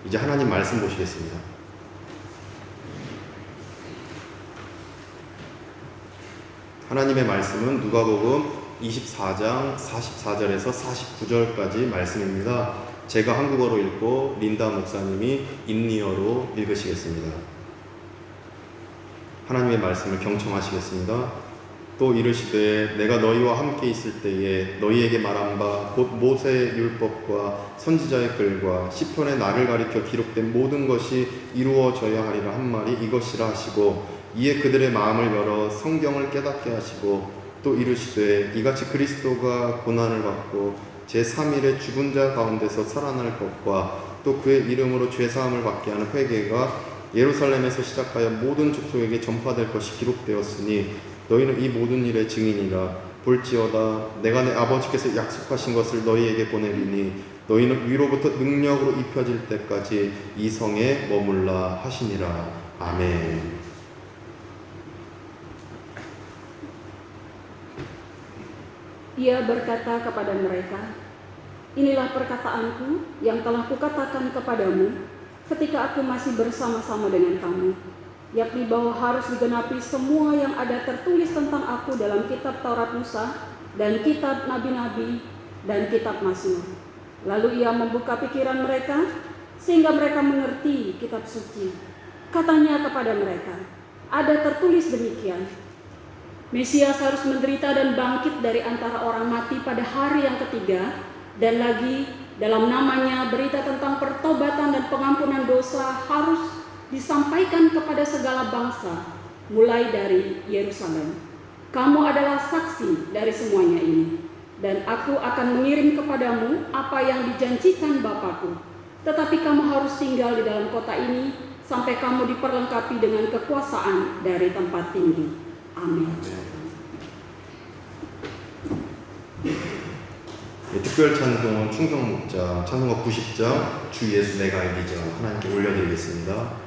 이제 하나님 말씀 보시겠습니다. 하나님의 말씀은 누가복음 24장 44절에서 49절까지 말씀입니다. 제가 한국어로 읽고 린다 목사님이 인리어로 읽으시겠습니다. 하나님의 말씀을 경청하시겠습니다. 또 이르시되 내가 너희와 함께 있을 때에 너희에게 말한 바 곧 모세의 율법과 선지자의 글과 시편의 나를 가리켜 기록된 모든 것이 이루어져야 하리라 한 말이 이것이라 하시고 이에 그들의 마음을 열어 성경을 깨닫게 하시고 또 이르시되 이같이 그리스도가 고난을 받고 제3일에 죽은 자 가운데서 살아날 것과 또 그의 이름으로 죄사함을 받게 하는 회개가 예루살렘에서 시작하여 모든 족속에게 전파될 것이 기록되었으니 너희는 이 모든 일의 증인이라. 볼지어다 내가 내 아버지께서 약속하신 것을 너희에게 보내리니 너희는 위로부터 능력으로 입혀질 때까지 이 성에 머물라 하시니라. 아멘. Ia berkata kepada mereka, inilah perkataanku yang telah kukatakan kepadamu ketika aku masih bersama-sama dengan kamu, yakni bahwa harus digenapi semua yang ada tertulis tentang aku dalam kitab Taurat Musa dan kitab Nabi-Nabi dan kitab Mazmur. Lalu ia membuka pikiran mereka sehingga mereka mengerti kitab suci. Katanya kepada mereka, ada tertulis demikian, Mesias harus menderita dan bangkit dari antara orang mati pada hari yang ketiga, dan lagi dalam namanya berita tentang pertobatan dan pengampunan dosa harus disampaikan kepada segala bangsa, mulai dari Yerusalem. Kamu adalah saksi dari semuanya ini, dan aku akan mengirim kepadamu apa yang dijanjikan Bapakku. Tetapi kamu harus tinggal di dalam kota ini sampai kamu diperlengkapi dengan kekuasaan dari tempat tinggi. Amin. 특별 찬송은 충성목자 찬송가 90장 주 예수 내가 이기자 하나님께 올려드리겠습니다.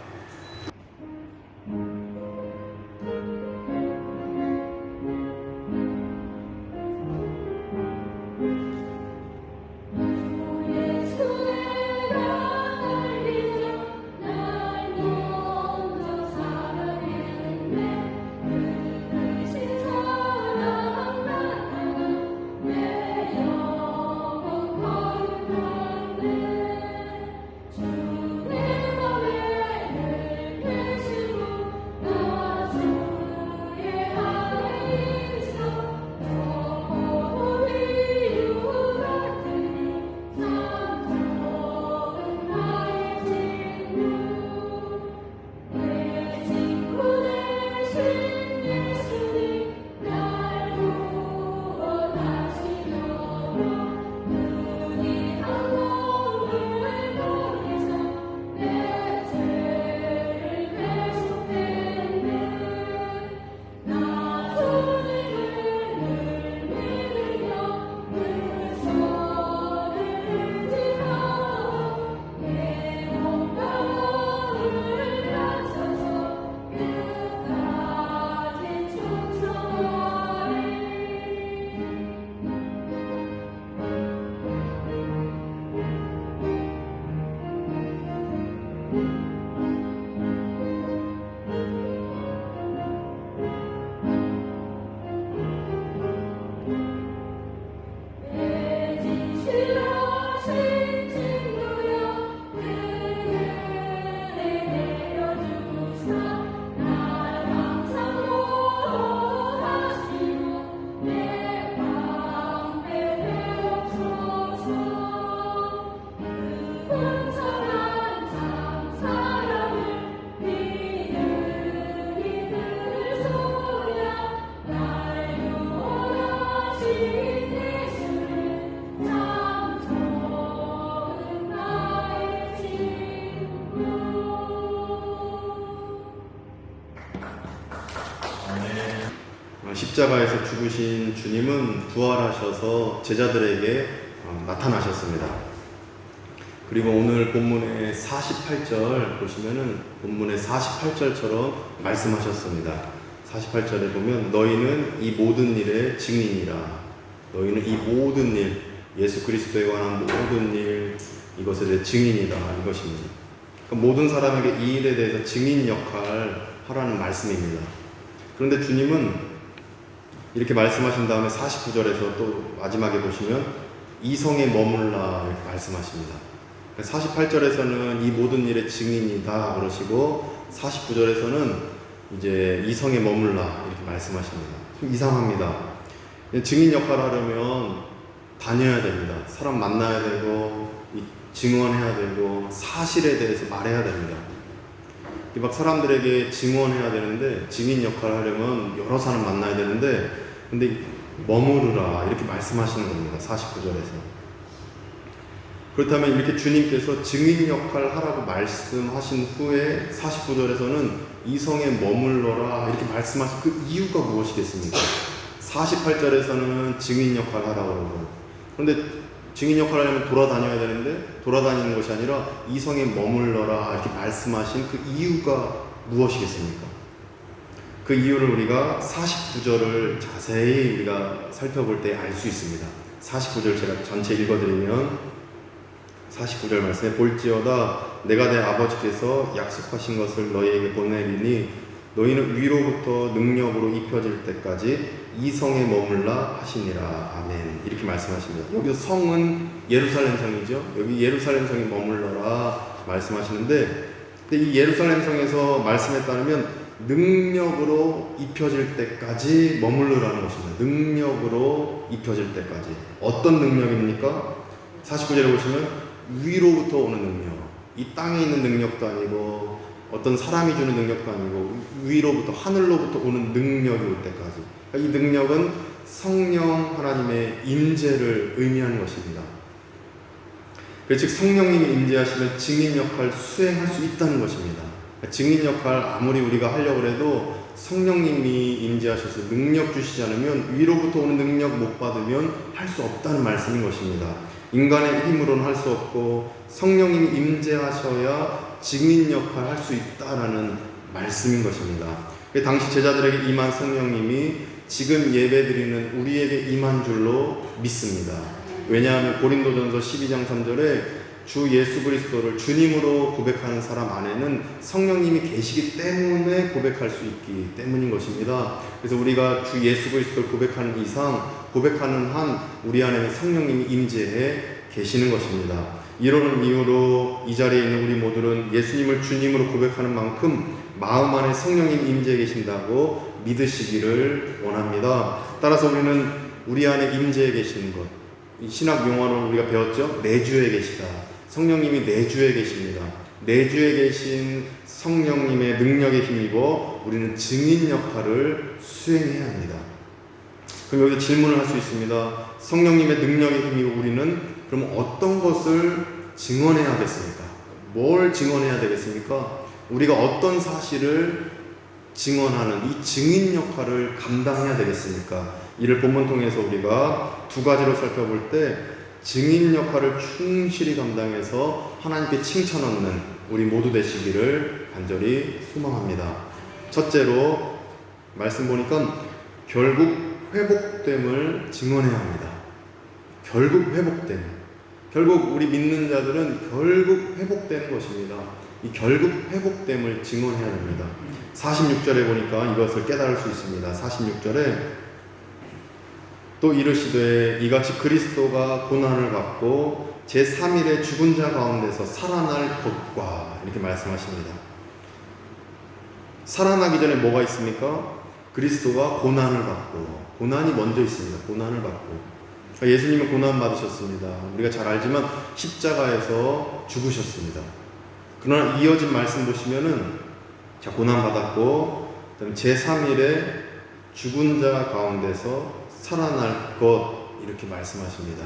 십자가에서 죽으신 주님은 부활하셔서 제자들에게 나타나셨습니다. 그리고 오늘 본문의 48절 보시면은 본문의 48절처럼 말씀하셨습니다. 48절에 보면 너희는 이 모든 일의 증인이라. 너희는 이 모든 일, 예수 그리스도에 관한 모든 일, 이것에 대해 증인이다 이것입니다. 모든 사람에게 이 일에 대해서 증인 역할 하라는 말씀입니다. 그런데 주님은 이렇게 말씀하신 다음에 49절에서 또 마지막에 보시면 이성에 머물라 이렇게 말씀하십니다. 48절에서는 이 모든 일의 증인이다 그러시고 49절에서는 이제 이성에 머물라 이렇게 말씀하십니다. 좀 이상합니다. 증인 역할을 하려면 다녀야 됩니다. 사람 만나야 되고 증언해야 되고 사실에 대해서 말해야 됩니다. 막 사람들에게 증언해야 되는데 증인 역할을 하려면 여러 사람 만나야 되는데 근데 머무르라 이렇게 말씀하시는 겁니다. 49절에서. 그렇다면 이렇게 주님께서 증인 역할을 하라고 말씀하신 후에 49절에서는 이성에 머물러라 이렇게 말씀하신 그 이유가 무엇이겠습니까? 48절에서는 증인 역할을 하라고 그러고 그런데 증인 역할을 하려면 돌아다녀야 되는데 돌아다니는 것이 아니라 이성에 머물러라 이렇게 말씀하신 그 이유가 무엇이겠습니까? 그 이유를 우리가 49절을 자세히 우리가 살펴볼 때 알 수 있습니다. 49절 제가 전체 읽어드리면 49절 말씀에 볼지어다 내가 내 아버지께서 약속하신 것을 너희에게 보내리니 너희는 위로부터 능력으로 입혀질 때까지 이 성에 머물라 하시니라. 아멘. 이렇게 말씀하십니다. 여기서 성은 예루살렘 성이죠. 여기 예루살렘 성에 머물러라 말씀하시는데 근데 이 예루살렘 성에서 말씀에 따르면 능력으로 입혀질 때까지 머물르라는 것입니다. 능력으로 입혀질 때까지. 어떤 능력입니까? 49절에 보시면 위로부터 오는 능력. 이 땅에 있는 능력도 아니고 어떤 사람이 주는 능력도 아니고 위로부터 하늘로부터 오는 능력이 올 때까지. 이 능력은 성령 하나님의 임재를 의미하는 것입니다. 즉 성령님이 임재하시면 증인 역할 수행할 수 있다는 것입니다. 증인 역할 아무리 우리가 하려고 해도 성령님이 임재하셔서 능력 주시지 않으면 위로부터 오는 능력 못 받으면 할 수 없다는 말씀인 것입니다. 인간의 힘으로는 할 수 없고 성령님이 임재하셔야 증인 역할을 할 수 있다라는 말씀인 것입니다. 당시 제자들에게 임한 성령님이 지금 예배드리는 우리에게 임한 줄로 믿습니다. 왜냐하면 고린도전서 12장 3절에 주 예수 그리스도를 주님으로 고백하는 사람 안에는 성령님이 계시기 때문에 고백할 수 있기 때문인 것입니다. 그래서 우리가 주 예수 그리스도를 고백하는 이상 고백하는 한 우리 안에는 성령님이 임재해 계시는 것입니다. 이러는 이유로 이 자리에 있는 우리 모두는 예수님을 주님으로 고백하는 만큼 마음 안에 성령님 임재해 계신다고 믿으시기를 원합니다. 따라서 우리는 우리 안에 임재해 계시는 것, 이 신학 용어로 우리가 배웠죠? 내주에 계시다. 성령님이 내주에 계십니다. 내주에 계신 성령님의 능력에 힘입어 우리는 증인 역할을 수행해야 합니다. 그럼 여기서 질문을 할 수 있습니다. 성령님의 능력에 힘입어 우리는 그럼 어떤 것을 증언해야 하겠습니까? 뭘 증언해야 되겠습니까? 우리가 어떤 사실을 증언하는 이 증인 역할을 감당해야 되겠습니까? 이를 본문 통해서 우리가 두 가지로 살펴볼 때 증인 역할을 충실히 감당해서 하나님께 칭찬 얻는 우리 모두 되시기를 간절히 소망합니다. 첫째로 말씀 보니까 결국 회복됨을 증언해야 합니다. 결국 회복됨. 결국 우리 믿는 자들은 결국 회복되는 것입니다. 이 결국 회복됨을 증언해야 됩니다. 46절에 보니까 이것을 깨달을 수 있습니다. 46절에 또 이르시되 이같이 그리스도가 고난을 받고 제3일에 죽은 자 가운데서 살아날 것과 이렇게 말씀하십니다. 살아나기 전에 뭐가 있습니까? 그리스도가 고난을 받고, 고난이 먼저 있습니다. 고난을 받고 예수님은 고난 받으셨습니다. 우리가 잘 알지만 십자가에서 죽으셨습니다. 그러나 이어진 말씀 보시면은 자 고난 받았고 그다음에 제3일에 죽은 자 가운데서 살아날 것 이렇게 말씀하십니다.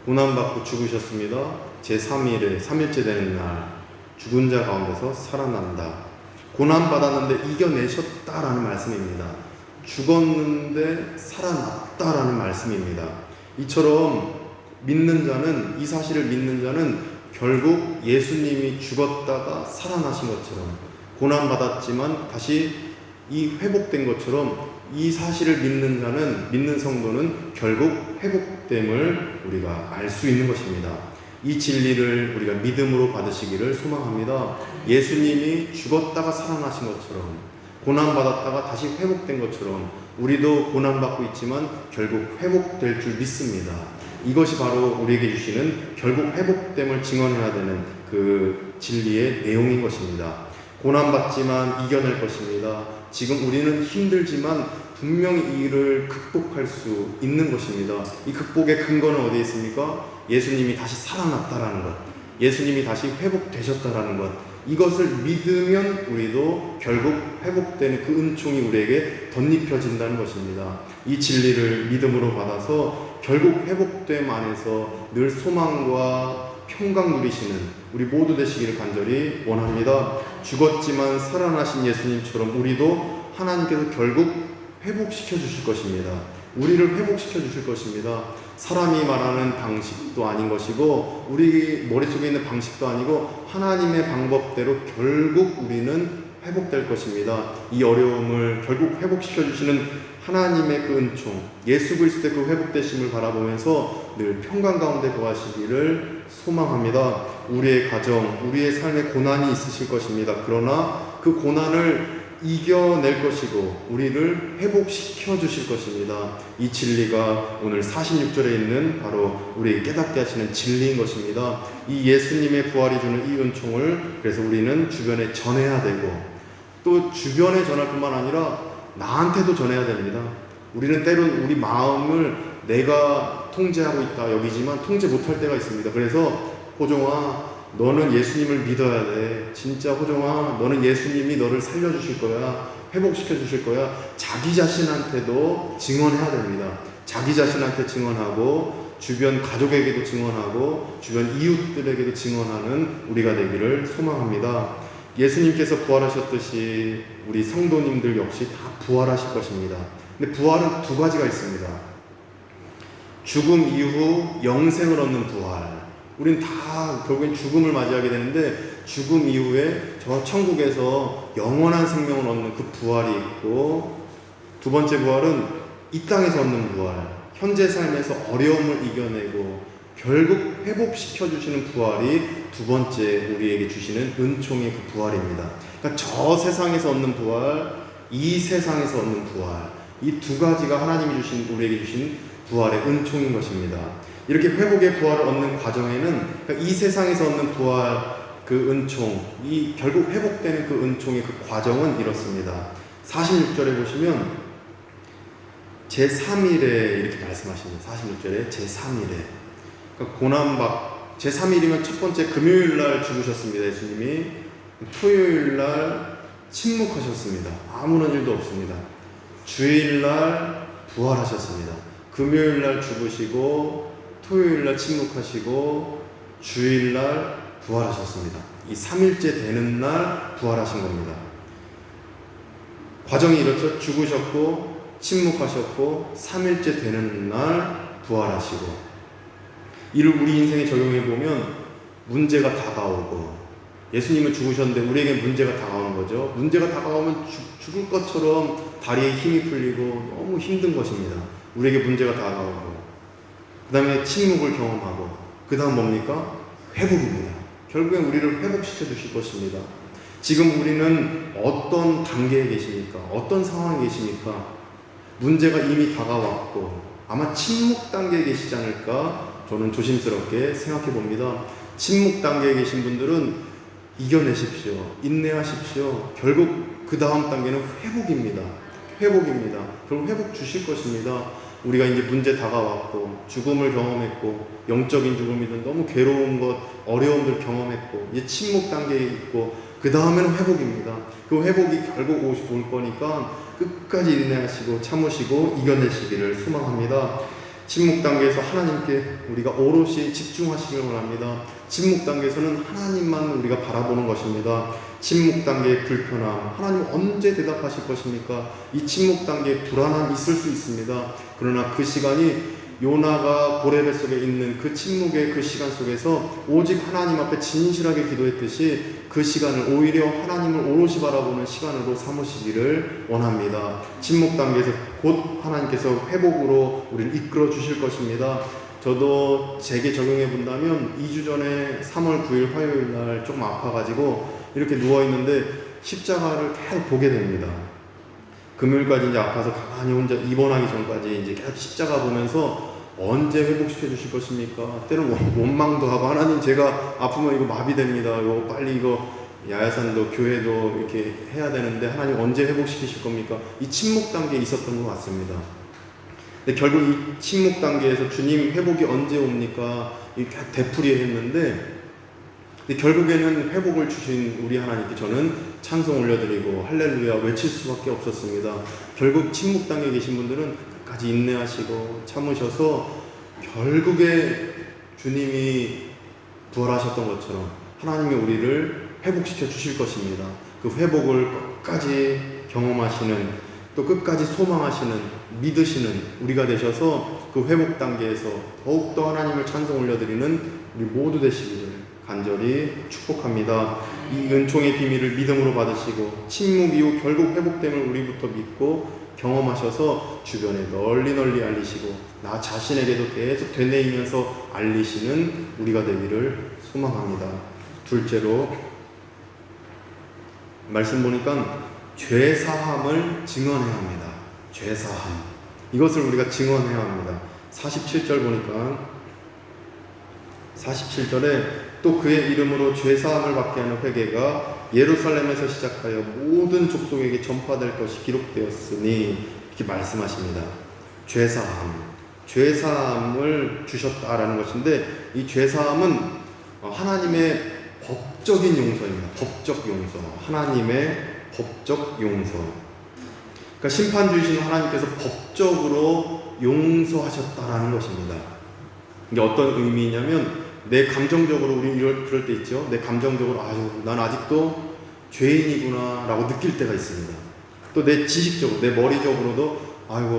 고난 받고 죽으셨습니다. 제3일에 3일째 되는 날 죽은 자 가운데서 살아난다. 고난 받았는데 이겨내셨다라는 말씀입니다. 죽었는데 살아났다라는 말씀입니다. 이처럼 믿는 자는 이 사실을 믿는 자는 결국 예수님이 죽었다가 살아나신 것처럼 고난 받았지만 다시 이 회복된 것처럼 이 사실을 믿는 자는 믿는 성도는 결국 회복됨을 우리가 알 수 있는 것입니다. 이 진리를 우리가 믿음으로 받으시기를 소망합니다. 예수님이 죽었다가 살아나신 것처럼, 고난받았다가 다시 회복된 것처럼 우리도 고난받고 있지만 결국 회복될 줄 믿습니다. 이것이 바로 우리에게 주시는 결국 회복됨을 증언해야 되는 그 진리의 내용인 것입니다. 고난받지만 이겨낼 것입니다. 지금 우리는 힘들지만 분명히 이를 극복할 수 있는 것입니다. 이 극복의 근거는 어디에 있습니까? 예수님이 다시 살아났다라는 것, 예수님이 다시 회복되셨다라는 것, 이것을 믿으면 우리도 결국 회복되는 그 은총이 우리에게 덧입혀진다는 것입니다. 이 진리를 믿음으로 받아서 결국 회복됨 안에서 늘 소망과 평강 누리시는 우리 모두 되시기를 간절히 원합니다. 죽었지만 살아나신 예수님처럼 우리도 하나님께서 결국 회복시켜 주실 것입니다. 우리를 회복시켜 주실 것입니다. 사람이 말하는 방식도 아닌 것이고 우리 머릿속에 있는 방식도 아니고 하나님의 방법대로 결국 우리는 회복될 것입니다. 이 어려움을 결국 회복시켜 주시는 하나님의 그 은총, 예수 그리스도의 그 회복되심을 바라보면서 늘 평강 가운데 거하시기를 소망합니다. 우리의 가정, 우리의 삶에 고난이 있으실 것입니다. 그러나 그 고난을 이겨낼 것이고 우리를 회복시켜 주실 것입니다. 이 진리가 오늘 46절에 있는 바로 우리에게 깨닫게 하시는 진리인 것입니다. 이 예수님의 부활이 주는 이 은총을 그래서 우리는 주변에 전해야 되고 또 주변에 전할 뿐만 아니라 나한테도 전해야 됩니다. 우리는 때론 우리 마음을 내가 통제하고 있다 여기지만 통제 못할 때가 있습니다. 그래서 호종아, 너는 예수님을 믿어야 돼. 진짜 호종아, 너는 예수님이 너를 살려주실 거야. 회복시켜 주실 거야. 자기 자신한테도 증언해야 됩니다. 자기 자신한테 증언하고 주변 가족에게도 증언하고 주변 이웃들에게도 증언하는 우리가 되기를 소망합니다. 예수님께서 부활하셨듯이 우리 성도님들 역시 다 부활하실 것입니다. 근데 부활은 두 가지가 있습니다. 죽음 이후 영생을 얻는 부활. 우린 다 결국엔 죽음을 맞이하게 되는데 죽음 이후에 저 천국에서 영원한 생명을 얻는 그 부활이 있고, 두 번째 부활은 이 땅에서 얻는 부활, 현재 삶에서 어려움을 이겨내고 결국 회복시켜 주시는 부활이 두 번째 우리에게 주시는 은총의 그 부활입니다. 그러니까 저 세상에서 얻는 부활, 이 세상에서 얻는 부활, 이 두 가지가 하나님이 주신 우리에게 주신 부활의 은총인 것입니다. 이렇게 회복의 부활을 얻는 과정에는 그러니까 이 세상에서 얻는 부활 그 은총, 이 결국 회복되는 그 은총의 그 과정은 이렇습니다. 46절에 보시면 제3일에 이렇게 말씀하십니다. 46절에 제3일에 그러니까 제3일이면 첫 번째 금요일날 죽으셨습니다. 예수님이 토요일날 침묵하셨습니다. 아무런 일도 없습니다. 주일날 부활하셨습니다. 금요일날 죽으시고 토요일날 침묵하시고 주일날 부활하셨습니다. 이 3일째 되는 날 부활하신 겁니다. 과정이 이렇죠. 죽으셨고 침묵하셨고 3일째 되는 날 부활하시고, 이를 우리 인생에 적용해 보면 문제가 다가오고, 예수님은 죽으셨는데 우리에게 문제가 다가오는 거죠. 문제가 다가오면 죽을 것처럼 다리에 힘이 풀리고 너무 힘든 것입니다. 우리에게 문제가 다가오고 그 다음에 침묵을 경험하고 그 다음 뭡니까? 회복입니다. 결국엔 우리를 회복시켜 주실 것입니다. 지금 우리는 어떤 단계에 계십니까? 어떤 상황에 계십니까? 문제가 이미 다가왔고 아마 침묵 단계에 계시지 않을까 저는 조심스럽게 생각해 봅니다. 침묵 단계에 계신 분들은 이겨내십시오. 인내하십시오. 결국 그 다음 단계는 회복입니다. 회복입니다. 결국 회복 주실 것입니다. 우리가 이제 문제 다가왔고 죽음을 경험했고 영적인 죽음이든 너무 괴로운 것, 어려움들 경험했고 이제 침묵 단계에 있고 그 다음에는 회복입니다. 그 회복이 결국 올 거니까 끝까지 인내하시고 참으시고 이겨내시기를 소망합니다. 침묵 단계에서 하나님께 우리가 오롯이 집중하시길 원합니다. 침묵 단계에서는 하나님만 우리가 바라보는 것입니다. 침묵 단계의 불편함, 하나님 언제 대답하실 것입니까? 이 침묵 단계에 불안함이 있을 수 있습니다. 그러나 그 시간이 요나가 고레 뱃속에 있는 그 침묵의 그 시간 속에서 오직 하나님 앞에 진실하게 기도했듯이 그 시간을 오히려 하나님을 오롯이 바라보는 시간으로 삼으시기를 원합니다. 침묵 단계에서 곧 하나님께서 회복으로 우리를 이끌어 주실 것입니다. 저도 제게 적용해 본다면 2주 전에 3월 9일 화요일 날 조금 아파가지고 이렇게 누워있는데 십자가를 계속 보게 됩니다. 금요일까지 이제 아파서 가만히 혼자 입원하기 전까지 이제 계속 십자가 보면서 언제 회복시켜 주실 것입니까? 때로는 원망도 하고, 하나님 제가 아프면 이거 마비됩니다. 이거 빨리 이거 야야산도 교회도 이렇게 해야 되는데 하나님 언제 회복시키실 겁니까? 이 침묵 단계에 있었던 것 같습니다. 근데 결국 이 침묵 단계에서 주님 회복이 언제 옵니까? 이렇게 되풀이를 했는데, 근데 결국에는 회복을 주신 우리 하나님께 저는 찬송 올려드리고 할렐루야 외칠 수밖에 없었습니다. 결국 침묵 단계에 계신 분들은 끝까지 인내하시고 참으셔서 결국에 주님이 부활하셨던 것처럼 하나님이 우리를 회복시켜 주실 것입니다. 그 회복을 끝까지 경험하시는, 또 끝까지 소망하시는, 믿으시는 우리가 되셔서 그 회복 단계에서 더욱더 하나님을 찬송 올려드리는 우리 모두 되시기를 간절히 축복합니다. 이 은총의 비밀을 믿음으로 받으시고 침묵 이후 결국 회복됨을 우리부터 믿고 경험하셔서 주변에 널리 알리시고 나 자신에게도 계속 되뇌이면서 알리시는 우리가 되기를 소망합니다. 둘째로 말씀 보니까 죄사함을 증언해야 합니다. 죄사함, 이것을 우리가 증언해야 합니다. 47절 보니까 47절에 또 그의 이름으로 죄사함을 받게 하는 회개가 예루살렘에서 시작하여 모든 족속에게 전파될 것이 기록되었으니, 이렇게 말씀하십니다. 죄사함을 주셨다라는 것인데, 이 죄사함은 하나님의 법적인 용서입니다. 법적 용서, 하나님의 법적 용서. 그러니까 심판주이신 하나님께서 법적으로 용서하셨다라는 것입니다. 이게 어떤 의미냐면, 내 감정적으로 우리 그럴 때 있죠. 내 감정적으로 난 아직도 죄인이구나 라고 느낄 때가 있습니다. 또 내 지식적으로, 내 머리적으로도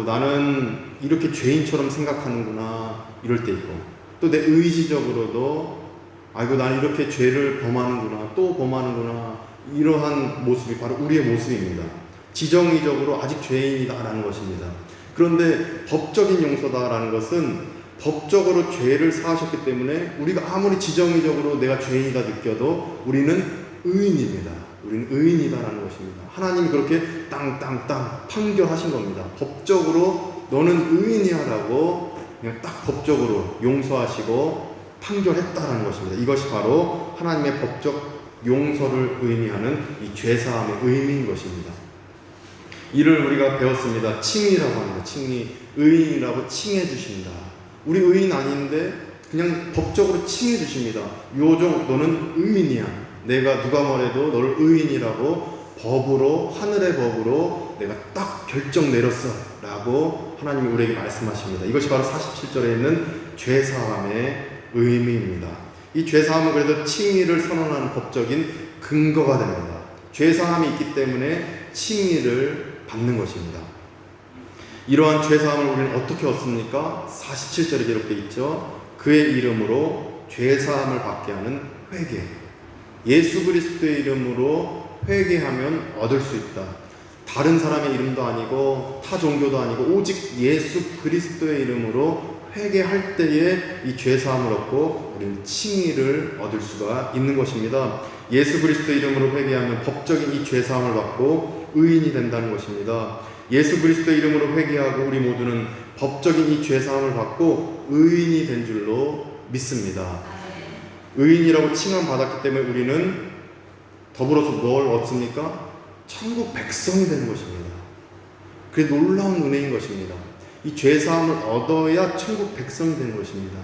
나는 이렇게 죄인처럼 생각하는구나 이럴 때 있고, 또 내 의지적으로도 나는 이렇게 죄를 범하는구나, 또 범하는구나, 이러한 모습이 바로 우리의 모습입니다. 지정의적으로 아직 죄인이다라는 것입니다. 그런데 법적인 용서다라는 것은 법적으로 죄를 사하셨기 때문에 우리가 아무리 지정의적으로 내가 죄인이다 느껴도 우리는 의인입니다. 우리는 의인이다라는 것입니다. 하나님이 그렇게 땅땅땅 판결하신 겁니다. 법적으로 너는 의인이야 라고 그냥 딱 법적으로 용서하시고 판결했다라는 것입니다. 이것이 바로 하나님의 법적 용서를 의미하는 이 죄사함의 의미인 것입니다. 이를 우리가 배웠습니다. 칭의라고 합니다. 칭의, 의인이라고 칭해 주신다. 우리 의인 아닌데 그냥 법적으로 칭해 주십니다. 요정 너는 의인이야. 내가 누가 뭐래도 너를 의인이라고 법으로, 하늘의 법으로 내가 딱 결정 내렸어 라고 하나님이 우리에게 말씀하십니다. 이것이 바로 47절에 있는 죄사함의 의미입니다. 이 죄사함은 그래도 칭의를 선언하는 법적인 근거가 됩니다. 죄사함이 있기 때문에 칭의를 받는 것입니다. 이러한 죄사함을 우리는 어떻게 얻습니까? 47절에 기록되어 있죠. 그의 이름으로 죄사함을 받게 하는 회개. 예수 그리스도의 이름으로 회개하면 얻을 수 있다. 다른 사람의 이름도 아니고 타 종교도 아니고 오직 예수 그리스도의 이름으로 회개할 때에 이 죄사함을 얻고 우리는 칭의를 얻을 수가 있는 것입니다. 예수 그리스도 이름으로 회개하면 법적인 이 죄사함을 받고 의인이 된다는 것입니다. 예수 그리스도 이름으로 회개하고 우리 모두는 법적인 이 죄사함을 받고 의인이 된 줄로 믿습니다. 의인이라고 칭함 받았기 때문에 우리는 더불어서 뭘 얻습니까? 천국 백성이 되는 것입니다. 그게 놀라운 은혜인 것입니다. 이 죄사함을 얻어야 천국 백성이 되는 것입니다.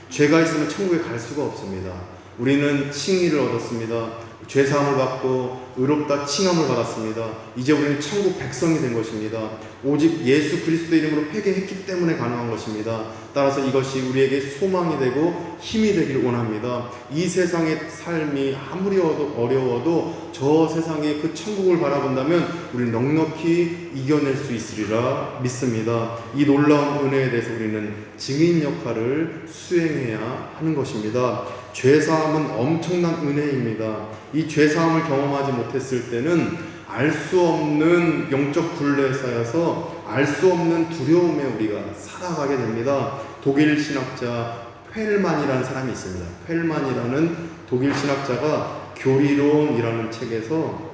죄가 있으면 천국에 갈 수가 없습니다. 우리는 칭의를 얻었습니다. 죄사함을 받고 의롭다 칭함을 받았습니다. 이제 우리는 천국 백성이 된 것입니다. 오직 예수 그리스도 이름으로 회개했기 때문에 가능한 것입니다. 따라서 이것이 우리에게 소망이 되고 힘이 되기를 원합니다. 이 세상의 삶이 아무리 어려워도 저 세상의 그 천국을 바라본다면 우리는 넉넉히 이겨낼 수 있으리라 믿습니다. 이 놀라운 은혜에 대해서 우리는 증인 역할을 수행해야 하는 것입니다. 죄사함은 엄청난 은혜입니다. 이 죄사함을 경험하지 못했을 때는 알 수 없는 영적 굴레에 쌓여서 알 수 없는 두려움에 우리가 살아가게 됩니다. 독일 신학자 펠만이라는 사람이 있습니다. 펠만이라는 독일 신학자가 교리론이라는 책에서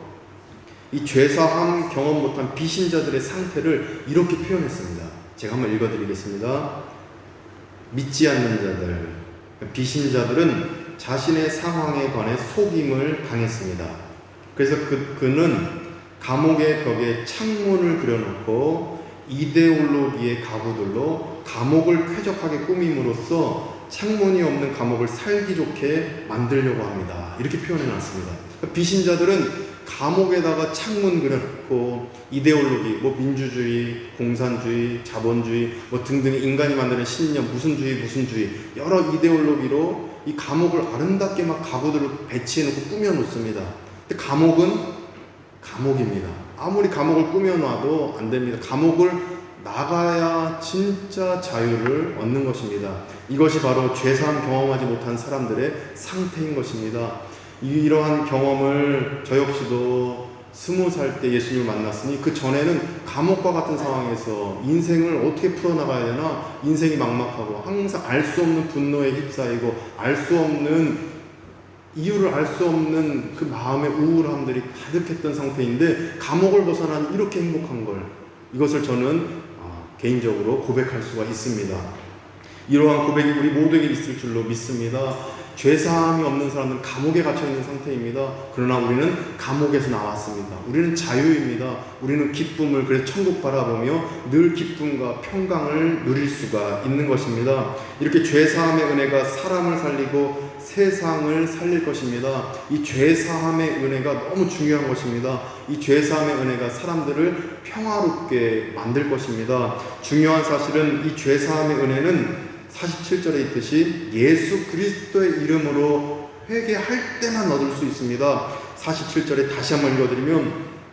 이 죄사함 경험 못한 비신자들의 상태를 이렇게 표현했습니다. 제가 한번 읽어드리겠습니다. 믿지 않는 자들, 비신자들은 자신의 상황에 관해 속임을 당했습니다. 그래서 그는 감옥의 벽에 창문을 그려놓고 이데올로기의 가구들로 감옥을 쾌적하게 꾸밈으로써 창문이 없는 감옥을 살기 좋게 만들려고 합니다. 이렇게 표현해 놨습니다. 비신자들은 감옥에다가 창문 그려놓고 이데올로기, 민주주의, 공산주의, 자본주의, 등등 인간이 만드는 신념, 무슨 주의, 여러 이데올로기로 이 감옥을 아름답게 막 가구들을 배치해놓고 꾸며놓습니다. 근데 감옥은 감옥입니다. 아무리 감옥을 꾸며놔도 안 됩니다. 감옥을 나가야 진짜 자유를 얻는 것입니다. 이것이 바로 죄사함 경험하지 못한 사람들의 상태인 것입니다. 이러한 경험을 저 역시도 20살 때 예수님을 만났으니 그 전에는 감옥과 같은 상황에서 인생을 어떻게 풀어나가야 되나 인생이 막막하고 항상 알 수 없는 분노에 휩싸이고 알 수 없는 이유를 알 수 없는 그 마음의 우울함들이 가득했던 상태인데 감옥을 벗어난 이렇게 행복한 걸 이것을 저는 개인적으로 고백할 수가 있습니다. 이러한 고백이 우리 모두에게 있을 줄로 믿습니다. 죄사함이 없는 사람은 감옥에 갇혀있는 상태입니다. 그러나 우리는 감옥에서 나왔습니다. 우리는 자유입니다. 우리는 기쁨을, 그래서 천국 바라보며 늘 기쁨과 평강을 누릴 수가 있는 것입니다. 이렇게 죄사함의 은혜가 사람을 살리고 세상을 살릴 것입니다. 이 죄사함의 은혜가 너무 중요한 것입니다. 이 죄사함의 은혜가 사람들을 평화롭게 만들 것입니다. 중요한 사실은 이 죄사함의 은혜는 47절에 있듯이 예수 그리스도의 이름으로 회개할 때만 얻을 수 있습니다. 47절에 다시 한번 읽어드리면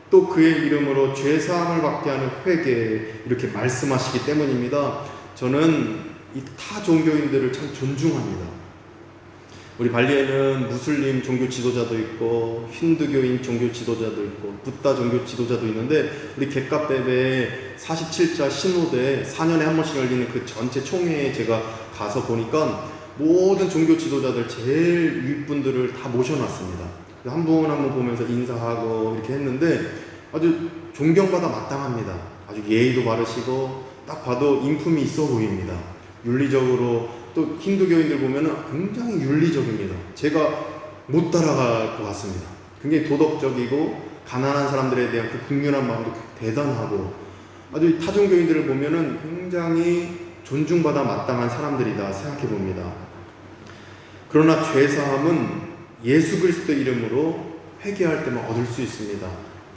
또 그의 이름으로 죄사함을 받게 하는 회개 이렇게 말씀하시기 때문입니다. 저는 이 타 종교인들을 참 존중합니다. 우리 발리에는 무슬림 종교 지도자도 있고 힌두교인 종교 지도자도 있고 부다 종교 지도자도 있는데 우리 갯가베베 47자 신호대 4년에 한 번씩 열리는 그 전체 총회에 제가 가서 보니까 모든 종교 지도자들 제일 윗분들을 다 모셔놨습니다. 한 분 한 분 보면서 인사하고 이렇게 했는데 아주 존경받아 마땅합니다. 아주 예의도 바르시고 딱 봐도 인품이 있어 보입니다. 윤리적으로 또 힌두교인들 보면은 굉장히 윤리적입니다. 제가 못 따라갈 것 같습니다. 굉장히 도덕적이고 가난한 사람들에 대한 그 국률한 마음도 대단하고 아주 타종교인들을 보면은 굉장히 존중받아 마땅한 사람들이다 생각해 봅니다. 그러나 죄사함은 예수 그리스도 이름으로 회개할 때만 얻을 수 있습니다.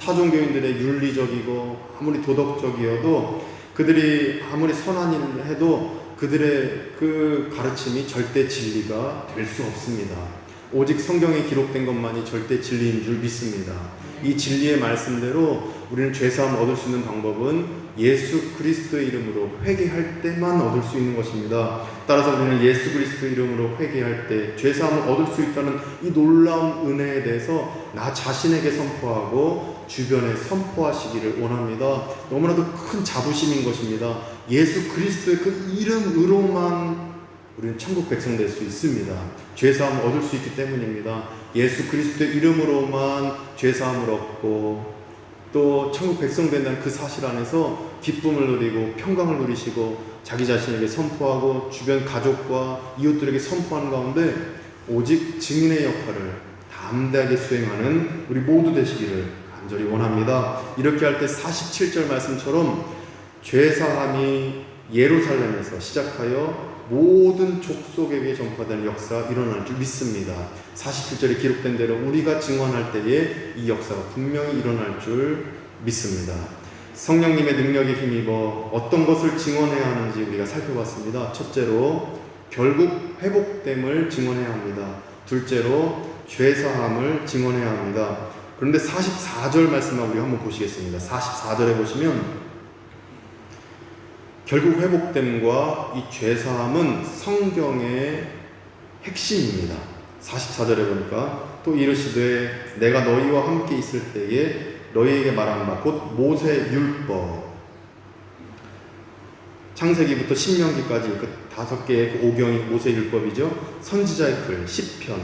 타종교인들의 윤리적이고 아무리 도덕적이어도 그들이 아무리 선한 일을 해도 그들의 그 가르침이 절대 진리가 될 수 없습니다. 오직 성경에 기록된 것만이 절대 진리인 줄 믿습니다. 이 진리의 말씀대로 우리는 죄사함을 얻을 수 있는 방법은 예수 그리스도의 이름으로 회개할 때만 얻을 수 있는 것입니다. 따라서 우리는 예수 그리스도의 이름으로 회개할 때 죄사함을 얻을 수 있다는 이 놀라운 은혜에 대해서 나 자신에게 선포하고 주변에 선포하시기를 원합니다. 너무나도 큰 자부심인 것입니다. 예수 그리스도의 그 이름으로만 우리는 천국 백성 될 수 있습니다. 죄사함을 얻을 수 있기 때문입니다. 예수 그리스도의 이름으로만 죄사함을 얻고 또 천국 백성 된다는 그 사실 안에서 기쁨을 누리고 평강을 누리시고 자기 자신에게 선포하고 주변 가족과 이웃들에게 선포하는 가운데 오직 증인의 역할을 담대하게 수행하는 우리 모두 되시기를 간절히 원합니다. 이렇게 할 때 47절 말씀처럼 죄사함이 예루살렘에서 시작하여 모든 족속에게 전파되는 역사가 일어날 줄 믿습니다. 47절에 기록된 대로 우리가 증언할 때에 이 역사가 분명히 일어날 줄 믿습니다. 성령님의 능력에 힘입어 어떤 것을 증언해야 하는지 우리가 살펴봤습니다. 첫째로 결국 회복됨을 증언해야 합니다. 둘째로 죄사함을 증언해야 합니다. 그런데 44절 말씀을 우리 한번 보시겠습니다. 44절에 보시면 결국 회복됨과 이 죄사함은 성경의 핵심입니다. 44절에 보니까 또 이르시되 내가 너희와 함께 있을 때에 너희에게 말한 바 곧 모세 율법 창세기부터 신명기까지 그 5개의 그 오경이 모세율법이죠. 선지자의 글, 시편,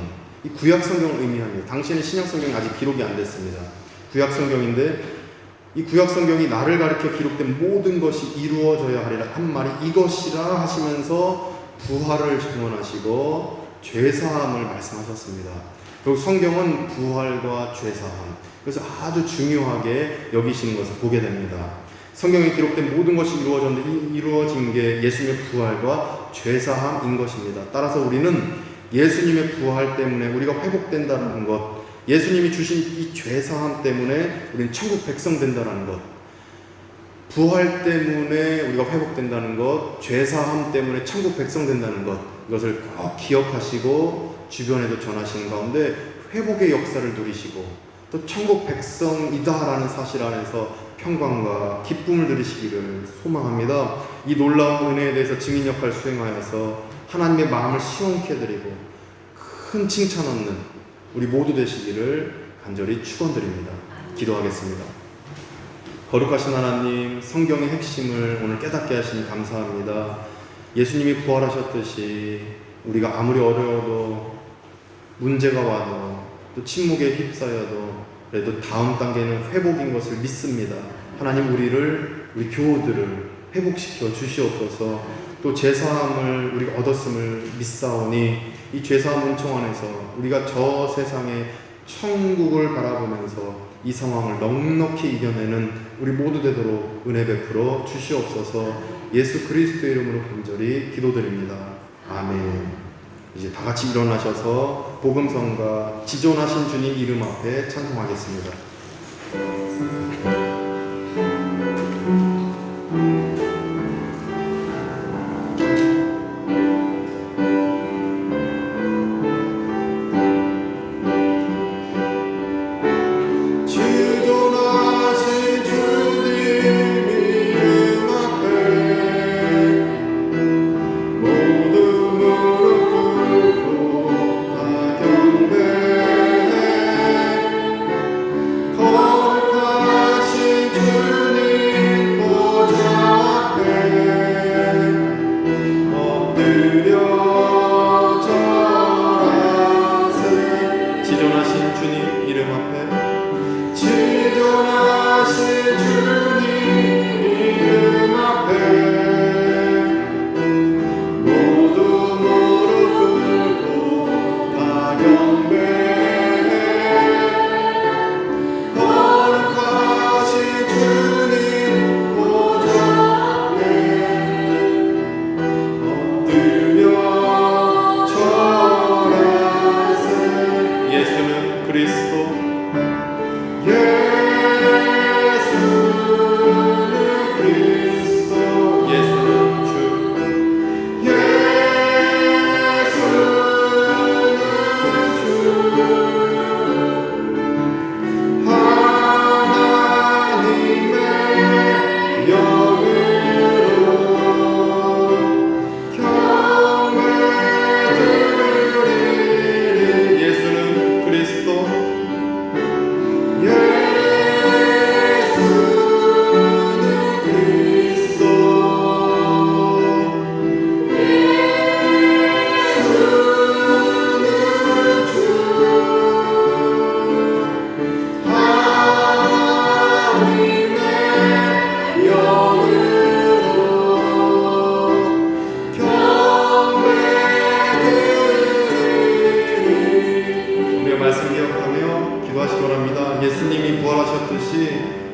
이 구약 성경을 의미합니다. 당시에는 신약 성경이 아직 기록이 안 됐습니다. 구약 성경인데 이 구약 성경이 나를 가리켜 기록된 모든 것이 이루어져야 하리라 한 말이 이것이라 하시면서 부활을 증언하시고 죄사함을 말씀하셨습니다. 그리고 성경은 부활과 죄사함, 그래서 아주 중요하게 여기시는 것을 보게 됩니다. 성경에 기록된 모든 것이 이루어진 게 예수님의 부활과 죄사함인 것입니다. 따라서 우리는 예수님의 부활 때문에 우리가 회복된다는 것, 예수님이 주신 이 죄사함 때문에 우리는 천국 백성 된다는 것, 부활 때문에 우리가 회복된다는 것, 죄사함 때문에 천국 백성 된다는 것, 이것을 꼭 기억하시고 주변에도 전하시는 가운데 회복의 역사를 누리시고 또 천국 백성이다라는 사실 안에서 평강과 기쁨을 누리시기를 소망합니다. 이 놀라운 은혜에 대해서 증인 역할 수행하여서 하나님의 마음을 시원케 해드리고 큰 칭찬 얻는 우리 모두 되시기를 간절히 축원드립니다. 기도하겠습니다. 거룩하신 하나님, 성경의 핵심을 오늘 깨닫게 하시니 감사합니다. 예수님이 부활하셨듯이 우리가 아무리 어려워도 문제가 와도 또 침묵에 휩싸여도 그래도 다음 단계는 회복인 것을 믿습니다. 하나님 우리 교우들을 회복시켜 주시옵소서. 또 죄사함을 우리가 얻었음을 믿사오니 이 죄사함 은총 안에서 우리가 저 세상의 천국을 바라보면서 이 상황을 넉넉히 이겨내는 우리 모두 되도록 은혜 베풀어 주시옵소서. 예수 그리스도의 이름으로 간절히 기도드립니다. 아멘. 이제 다 같이 일어나셔서 복음성가 지존하신 주님 이름 앞에 찬송하겠습니다.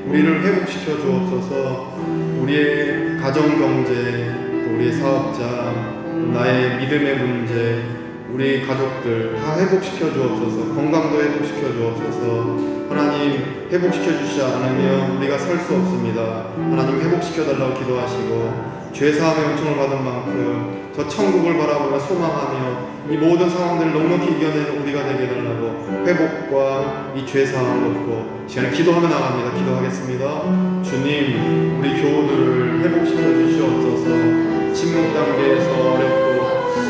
우리를 회복시켜 주옵소서. 우리의 가정 경제, 또 우리의 사업자, 나의 믿음의 문제, 우리 가족들 다 회복시켜 주옵소서. 건강도 회복시켜 주옵소서. 하나님 회복시켜 주시지 않으면 우리가 설 수 없습니다. 하나님 회복시켜 달라고 기도하시고 죄사함의 은총을 받은 만큼 저 천국을 바라보며 소망하며 이 모든 상황들을 넉넉히 이겨내는 우리가 되게 해달라고 회복과 이 죄사함을 놓고 시간에 기도하며 나갑니다. 기도하겠습니다. 주님, 우리 교우들을 회복시켜 주시옵소서. 침묵 단계에서 어렵고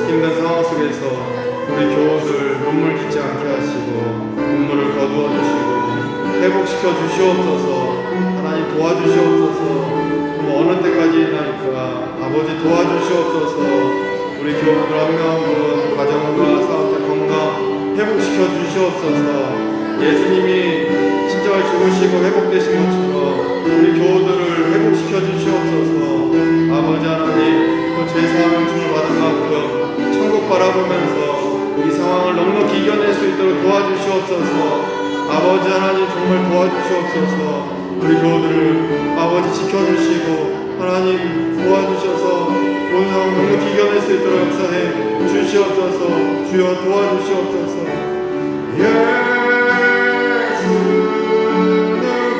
힘든 상황 속에서 우리 교우들 눈물 짓지 않게 하시고 눈물을 거두어 주시고 회복시켜 주시옵소서. 하나님 도와주시옵소서. 어느 때까지나니까 아버지 도와주시옵소서. 우리 교우들 한 명 한 분 가정과 사업자 건강 회복시켜 주시옵소서. 예수님이 십자가에 죽으시고 회복되신 것처럼 우리 교우들을 회복시켜 주시옵소서. 아버지 하나님, 그 죄사함을 주를 받은 만큼 천국 바라보면서 이 상황을 넉넉히 이겨낼 수 있도록 도와주시옵소서. 아버지 하나님, 정말 도와주시옵소서. 우리 교우들을 아버지 지켜주시고 하나님 도와주셔서 온 상황 넉넉히 이겨낼 수 있도록 역사해 주시옵소서. 주여 도와주시옵소서. 예수는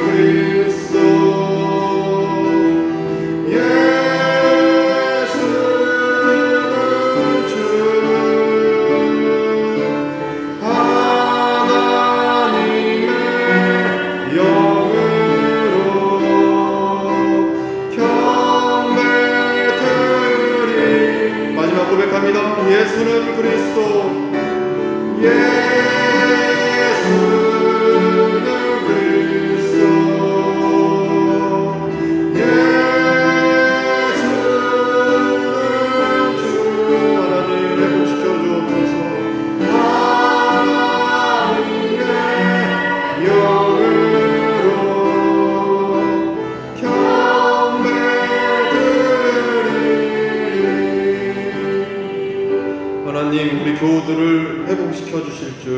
그리스도, 예수는 주, 하나님의 영으로 경배드리. 마지막 고백합니다. 예수는 그리스도, 예수는 그리스도, 예수는 주. 하나님 회복시켜 주옵소서. 하나님의 영으로 경배드리. 하나님, 우리 교우들을 회복시켜 주실 줄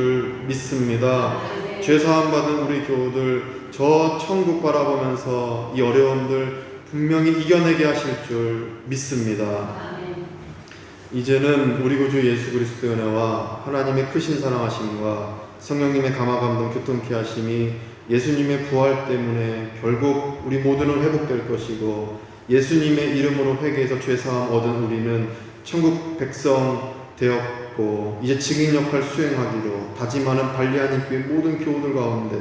믿습니다. 죄사함 받은 우리 교우들 저 천국 바라보면서 이 어려움들 분명히 이겨내게 하실 줄 믿습니다. 이제는 우리 구주 예수 그리스도의 은혜와 하나님의 크신 사랑하심과 성령님의 감화감동 교통케 하심이 예수님의 부활 때문에 결국 우리 모두는 회복될 것이고, 예수님의 이름으로 회개해서 죄사함 얻은 우리는 천국 백성 되었고 이제 증인 역할 수행하기로 다짐하는 발리안 교회 모든 교우들 가운데,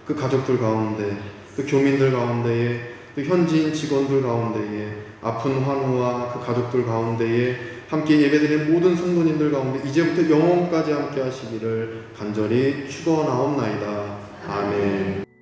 그 가족들 가운데, 그 교민들 가운데에, 또 현지인 직원들 가운데에, 아픈 환우와 그 가족들 가운데에 함께 예배드리는 모든 성도님들 가운데 이제부터 영원까지 함께 하시기를 간절히 축원하옵나이다. 아멘.